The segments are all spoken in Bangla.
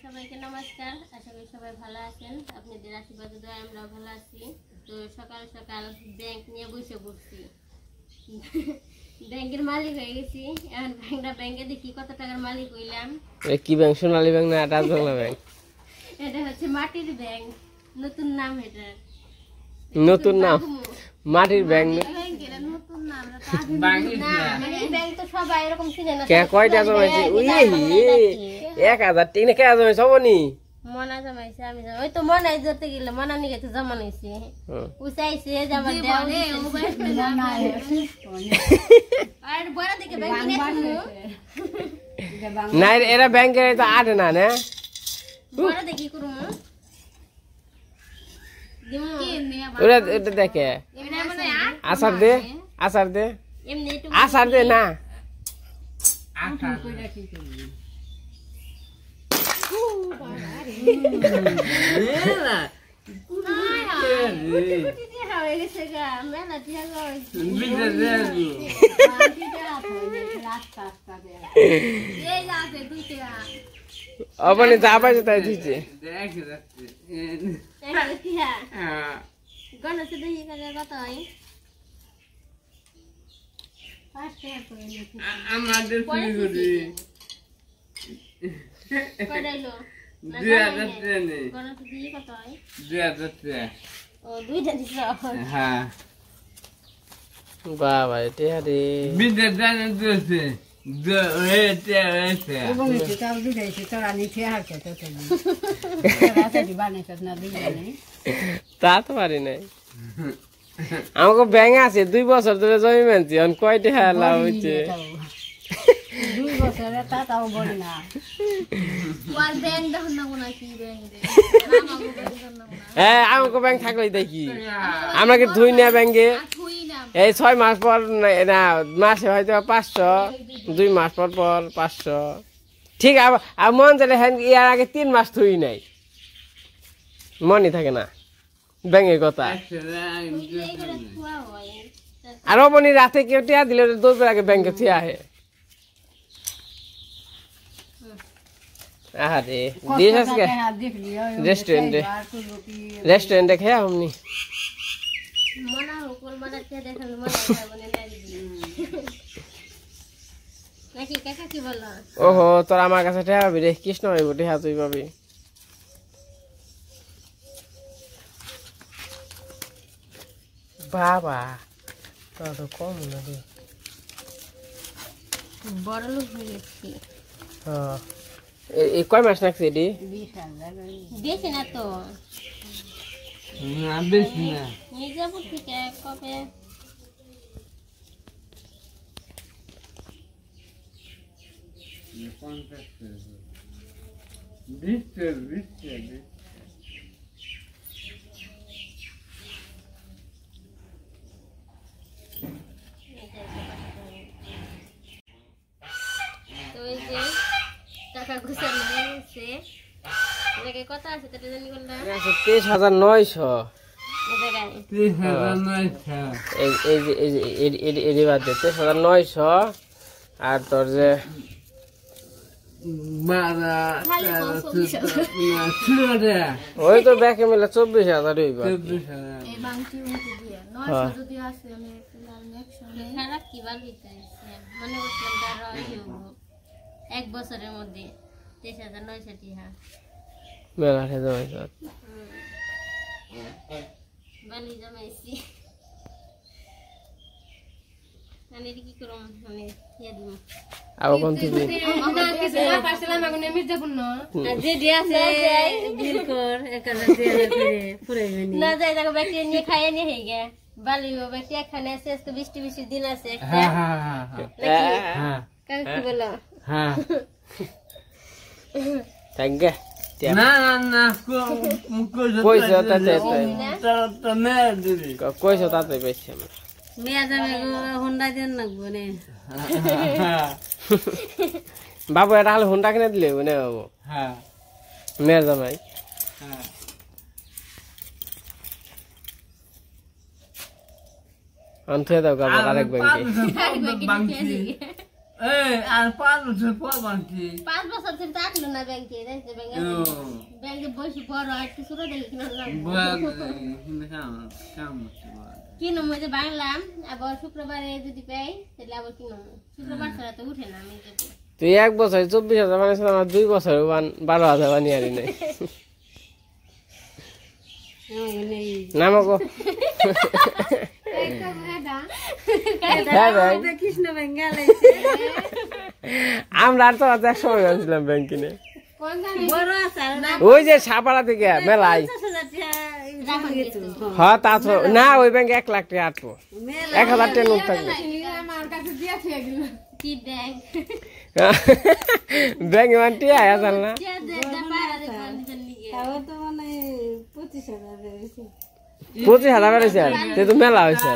সবাইকে নমস্কার। আশা করি সবাই ভালো আছেন। আপনাদের আশীর্বাদে দয়ায় আমরাও ভালো আছি। তো সকাল সকাল ব্যাংক নিয়ে বসে পড়ছি। ব্যাংকের মালিক হয়ে গেছি। এখন ব্যাংকে দেখি কত টাকার মালিক হইলাম। কি ব্যাংক? সোনালী ব্যাংক না রাজ বাংলা ব্যাংক? এটা হচ্ছে মাটির ব্যাংক, নতুন নাম। এটা নতুন নাম মাটির ব্যাংক। কয়টা জমাইছে? 1000 টাকা কে জমাইছে? হবনি মনা জমাইছে। আমি ওই তো মনাই ধরতে গেলে মনা নিয়ে তো জমা নিয়েছি। উচাইছে জামা দেও আর বড় দিকে ব্যাংক না, এরা ব্যাংকে তো আটে না না। বড় দেখি করুম ওরা এটা দেখে আসার দে, আসার দে, আসার দে না। अपने जाबा जता दीजिए गणेश देखी कत है बाबा তা তো পারি নাই। আমাকে ব্যাংক আছে 2 বছর ধরে জমি মানছি, এখন কয়টা লাভ হচ্ছে? 2 বছরে তা তাও বলি না। ওয়াল ব্যাংক দেখুন না কোন কি ব্যাংক রে। হ্যাঁ, আমাকে ব্যাংক থাকলেই দেখি। আমাকে ধুই না ব্যাংকে। এই 6 মাস পর না, মাসে হয়তো 500, 2 মাস পর পর 500। ঠিক আর মন চাইলে এর আগে 3 মাস থুই নাই, মনে থাকে না ব্যাংকের কথা। আর অবনি রাতে কেউ টিয়া দিলে দৌড় আগে ব্যাংকে থিয়া আহে। আরে দেশ আজকে রেস্টুরেন্টে রেস্টুরেন্টে খেয়া हमनी মনা হোকল বানাতে দেখাল মনা বনে নাকি কাকা কি বল? ওহো, তোর আমার কাছে টিয়া পাবি রে, কৃষ্ণ হইব টিয়া তুই পাবি। বাবা তোর তো কম না রে, বড় লোক হয়ে গেছি। হ্যাঁ, এই কয় মাস নাকছে এটি? 20,000 বেশি না তো, না বেশি না। মির্জাপুর থেকে কবে তো এই যে টাকা গুছানো হয়ে গেছে। এটাকে কত আছে সেটা জানি বললাম 23,900। এই বাদ দে 23,900। আর তোর যে ওই তো ব্যাকে মিলে 24,000 হইব। খারাপ কি ভালো মনে করছিলাম 1 বছরের মধ্যে 23,900 টাকা মেলা জমাইছ। বালি জমাইছি। আমি কি করব? আমি দিয়া দিব আবার কোন থেকে পারছিলাম আগুনে মির্জাপুর না যে দিয়া আছে বিল কর 1000 করে পুরাইবে নি না যাই দেখো ব্যাকটেরিয়া নিয়ে খাইয়ে নিয়ে হয়ে গে বালি ও ব্যাকটেরিয়া খানে আছে আজকে 20 দিন আছে একটা। হ্যাঁ হ্যাঁ হ্যাঁ কাকে কি বলো? হ্যাঁ থ্যাঙ্ক ইউ। না না না কইছো তাতে কইছো তাতে বেশি আমরা মেয়া যাবে হোন্ডা দেন লাগবো নে। বাবু এটা হলে হোন্ডা কিনে দিলে না বাবু? হ্যাঁ মেয়ের জামাই। হ্যাঁ অন্থে দাও গাবো আরেক ব্যাংকে। এই আর 5 বছর পর বাকি 5 বছর ধরে থাকলো না ব্যাংকে জানতে ব্যাংকে বসে বড় আর কিছু রে দেখি না কি নমে যে বাংলাম আবার শুক্রবারে যদি পাই তাহলে আবার কি নমে শুক্রবার ছাড়া তো উঠে না আমি যাবো তুই 1 বছর 24,000 বানিয়েছিস আমার 2 বছর 12,000 বানিয়ে আনি নাই নামকো কৃষ্ণ বেঙ্গালে আমরা আর তো এক সময় গেছিলাম ব্যাংকে নে বড় আছে ওই যে সাপাড়া থেকে মেলাই হ্যাঁ তা তো না ওই ব্যাংকে 1 লাখ টাকা আটবো 1,000 টাকা নোট থাকবে কি ব্যাংক ব্যাংকে মানটি আয়া জান না তাও তো মানে 25,000 হয়েছে 25,000 বেড়েছে তে তো মেলা হয়েছে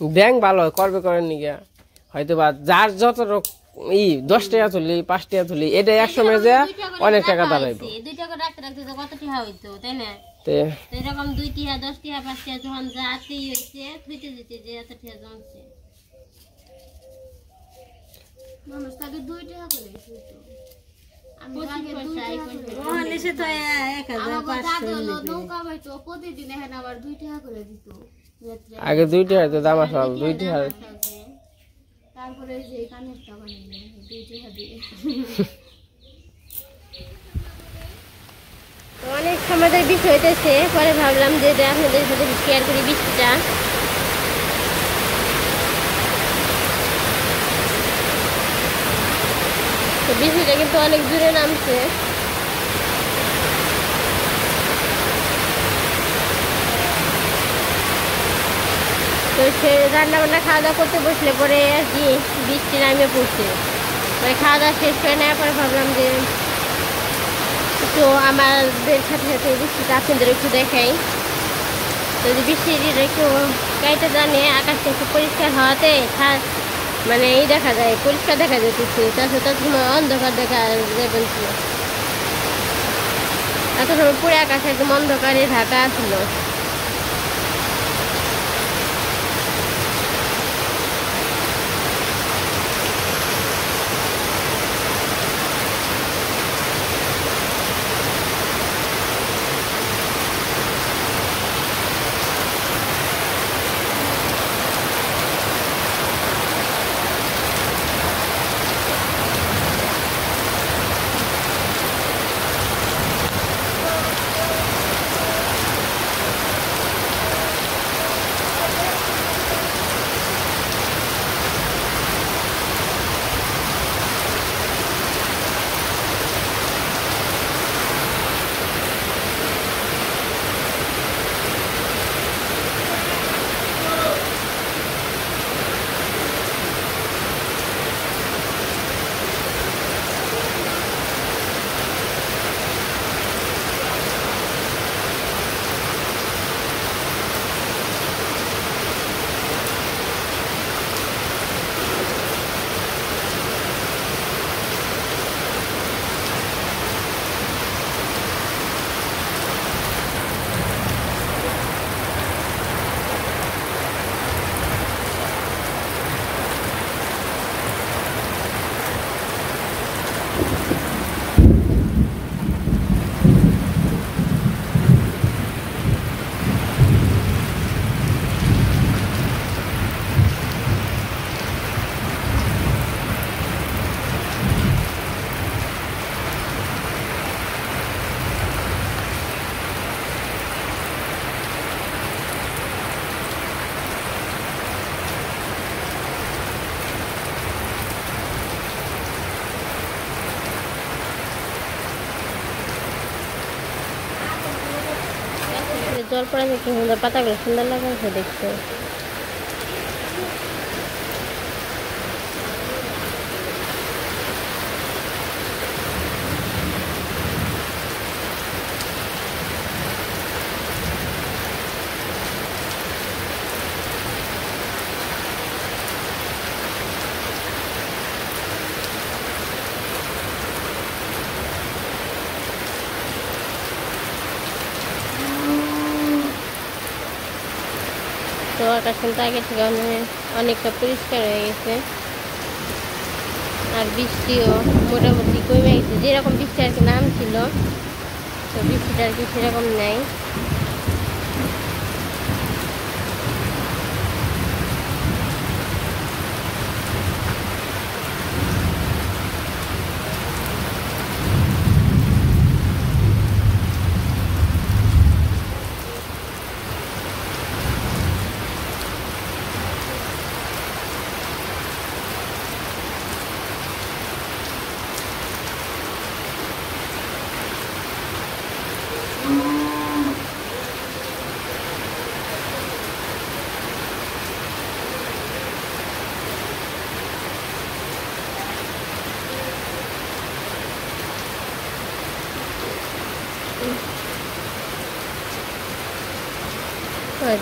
ব্যাংক ভালো করবে করেন নি গিয়া হয়তো বা যার যত 10 টাকা তুলি 5 টাকা তুলি এটা এক সময় যে অনেক টাকা দাঁড়াইবো 2 টাকা রাখতে রাখতে তো কত টাকা হইতো তাই না তে এরকম 2 টাকা 10 টাকা 5 টাকা যখন যাতে হইছে থুইতে দিতে যে এত টাকা জমছে মানুষ তাকে 2 টাকা করে দিত আমি আগে 2 টাকা ওখানে সে তো 1,500 নৌকা হইতো প্রতিদিন এখানে আবার 2 টাকা করে দিত আগে 2 টাকা তো দাম আসল 2 টাকা তারপরে যে কানেরটা বানাইলাম 2 টাকা দিয়ে অনেক সময় বৃষ্টি হইতেছে পরে ভাবলাম যে আপনাদের সাথে শেয়ার করি বৃষ্টিটা তো বৃষ্টিটা কিন্তু অনেক দূরে নামছে তো সে রান্না বান্না খাওয়া দাওয়া করতে বসলে পরে আর কি বৃষ্টি নামে পড়ছে মানে খাওয়া দাওয়া শেষ করে নেওয়ার পরে ভাবলাম যে তো আমাদের সাথে সাথে বৃষ্টিটা আপনাদের একটু দেখাই যদি বৃষ্টির একটু গাইতে জানে আকাশটা একটু পরিষ্কার হওয়াতে মানে এই দেখা যায় পরিষ্কার দেখা যেতেছে তার সময় অন্ধকার দেখা যাবেন ছিল এত সময় পুরো আকাশ একদম অন্ধকারে ঢাকা ছিল জল পড়া কি সুন্দর পাতাগুলো সুন্দর লাগাচ্ছে দেখতে আকাশ কিন্তু আগে থেকে অনেকটা পরিষ্কার হয়ে গেছে। আর বৃষ্টিও মোটামুটি কমে গেছে, যেরকম বৃষ্টি আর কি নাম ছিল, তো বৃষ্টিটা আর কি সেরকম নেই।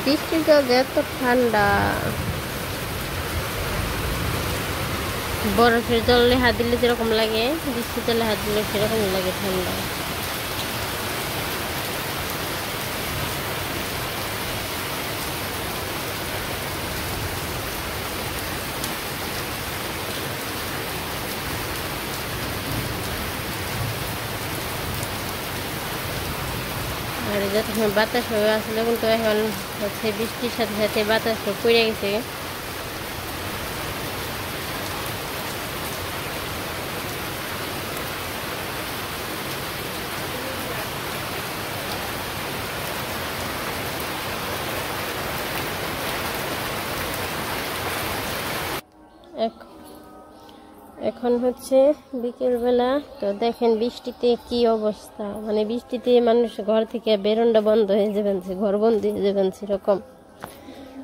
বৃষ্টিটা এত ঠান্ডা, বরফের জলে হাত দিলে যেরকম লাগে, বৃষ্টির জলে হাত দিলে সেরকমই লাগে ঠান্ডা। আর যতক্ষণ বাতাস হয়ে আসলে কিন্তু এখন হচ্ছে বৃষ্টির সাথে সাথে বাতাস পড়ে গেছে। এখন হচ্ছে বিকেলবেলা, তো দেখেন বৃষ্টিতে কি অবস্থা, মানে বৃষ্টিতে মানুষ ঘর থেকে বেরোনটা বন্ধ হয়ে যাবেন, ঘর বন্ধ হয়ে যাবেন সেরকম।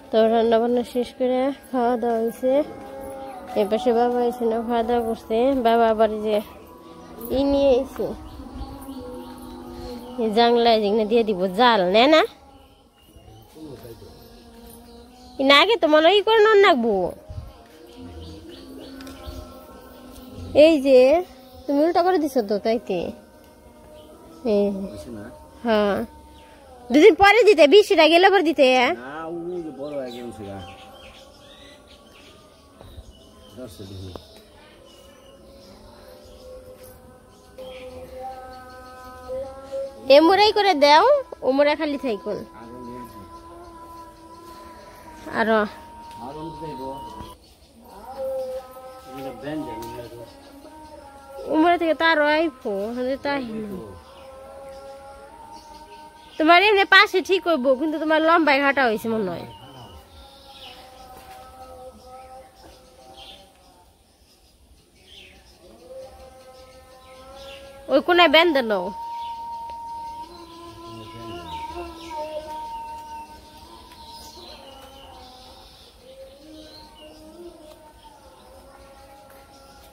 তো রান্না বান্না শেষ করে খাওয়া দাওয়া হয়েছে, এপাশে বাবা এসে না খাওয়া দাওয়া করছে। বাবা আবার যে নিয়ে এসে জাংলায় যেখানে দিয়ে দিব জাল, নেয় না আগে তো মনে করে নন রাখবো। এই যে তুমি উল্টা করে দিছো তো, তাইতে হ্যাঁ দুদিন পরে দিতে, বৃষ্টিটা গেলে পরে দিতে। এমরাই করে দাও, ওমরা খালি থাইকুন আর উমরা থেকে তার আইফো তাই তোমার এমনি পাশে ঠিক হইব, কিন্তু তোমার লম্বাই ঘাটা হয়েছে মনে হয়। ওই কোনায় বেঁধে নাও।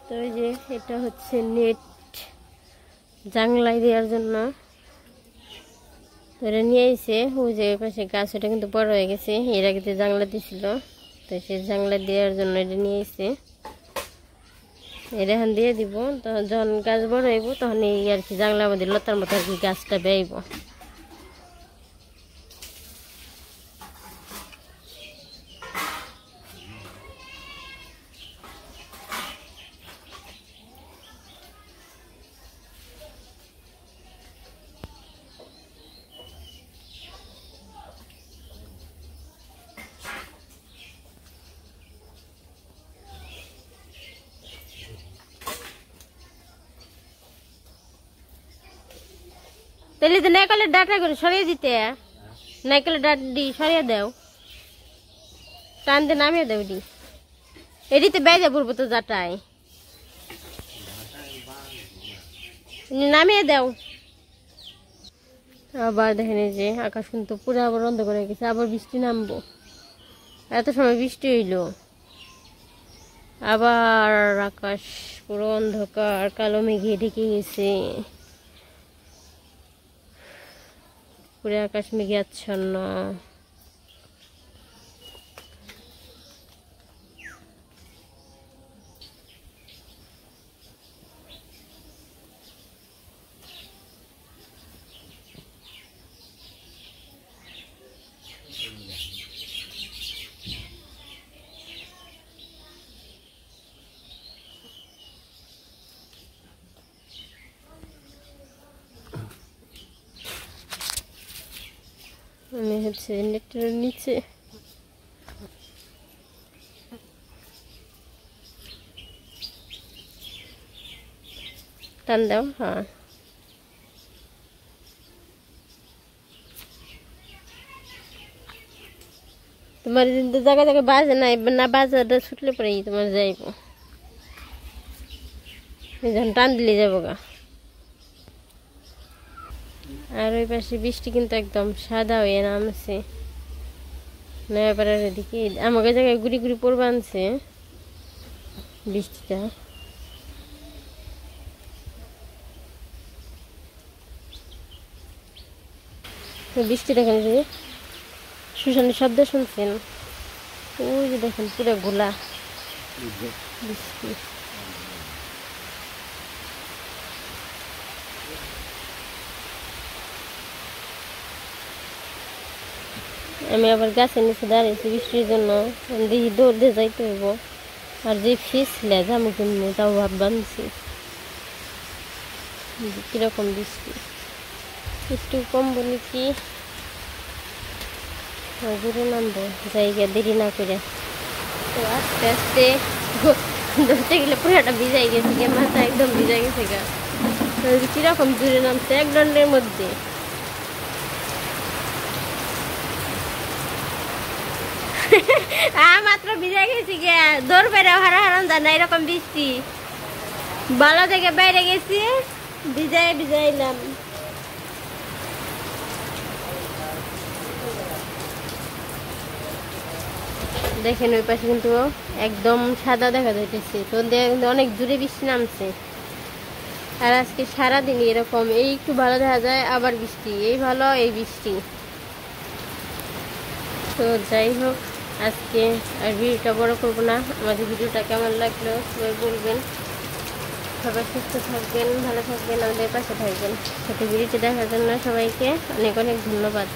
তো এই যে এটা হচ্ছে নেট জাংলায় দেওয়ার জন্য, এটা নিয়ে এসে ওই যে পাশে গাছ, ওটা কিন্তু বড় হয়ে গেছে, এর আগে যে জাংলা দিছিল, তো সেই জাংলা দেওয়ার জন্য এটা নিয়ে এসে এটা এখন দিয়ে দিব। তখন যখন গাছ বড় হইব তখন এই আর কি জাংলার মধ্যে লতার মতো আর কি গাছটা বেয়াইব। তাহলে তো নাইকলের ডাটা করে সরিয়ে দিতে, নাইকলের ডাটি সরিয়ে দাও, টান দিয়ে নামিয়ে দাও, এটিতে বেজে পড়বো তো ডাটায়, নামিয়ে দাও। আবার দেখেন এই যে আকাশ কিন্তু পুরো আবার বন্ধ করে গেছে, আবার বৃষ্টি নামবো। এত সময় বৃষ্টি হইলো, আবার আকাশ পুরো অন্ধকার কালো মেঘে ঢেকে গেছে, পুরো আকাশ মেঘে আচ্ছন্ন। হচ্ছে নেটের নিচে। টান দাও। হ্যাঁ তোমার কিন্তু জায়গা জায়গায় বাজে নাই না, বাজারটা ছুটলে পরেই তোমার যাইব, যখন টান দিলে যাবো গা। আর ওই পাশে বৃষ্টি কিন্তু একদম সাদা হয়ে নামছে নয়াপাড়ার এদিকে। আমাকে জায়গায় গুড়ি গুড়ি পড়বে আনছে বৃষ্টিটা। বৃষ্টি দেখেন যে শুশানের শব্দ শুনছেন, ওই যে দেখেন পুরো গোলা বৃষ্টি। আমি আবার গাছের নিচে দাঁড়িয়েছি বৃষ্টির জন্য, দেখি দৌড় দিয়ে যাইতে হইব। আর যে ফিসলে যাবো কিনবো তাও ভাব বানছি, কিরকম বৃষ্টি। একটু কম বলি কি ঘুরে নামবো জায়গা দেরি না করে। তো আস্তে আস্তে ধরতে গেলে পুরাটা ভিজাই গেছে গে, মাথা একদম ভিজাই গেছে গা। কিরকম দূরে নামছে 1 দণ্ডের মধ্যে। মাত্র ভিজে গেছি গে, দৌড় বেড়ে হারা হারান জানা এরকম বৃষ্টি। ভালো থেকে বাইরে গেছি, ভিজাইলাম। দেখেন ওই পাশে কিন্তু একদম সাদা দেখা যাইতেছে, তো অনেক দূরে বৃষ্টি নামছে। আর আজকে সারাদিন এরকম, এই একটু ভালো দেখা যায় আবার বৃষ্টি, এই ভালো এই বৃষ্টি। তো যাই হোক, আজকে আর ভিডিওটা বড় করবো না। আমাদের ভিডিওটা কেমন লাগলো সবাই বলবেন। সবাই সুস্থ থাকবেন, ভালো থাকবেন, আমাদের পাশে থাকবেন। সাথে ভিডিওটি দেখার জন্য সবাইকে অনেক অনেক ধন্যবাদ।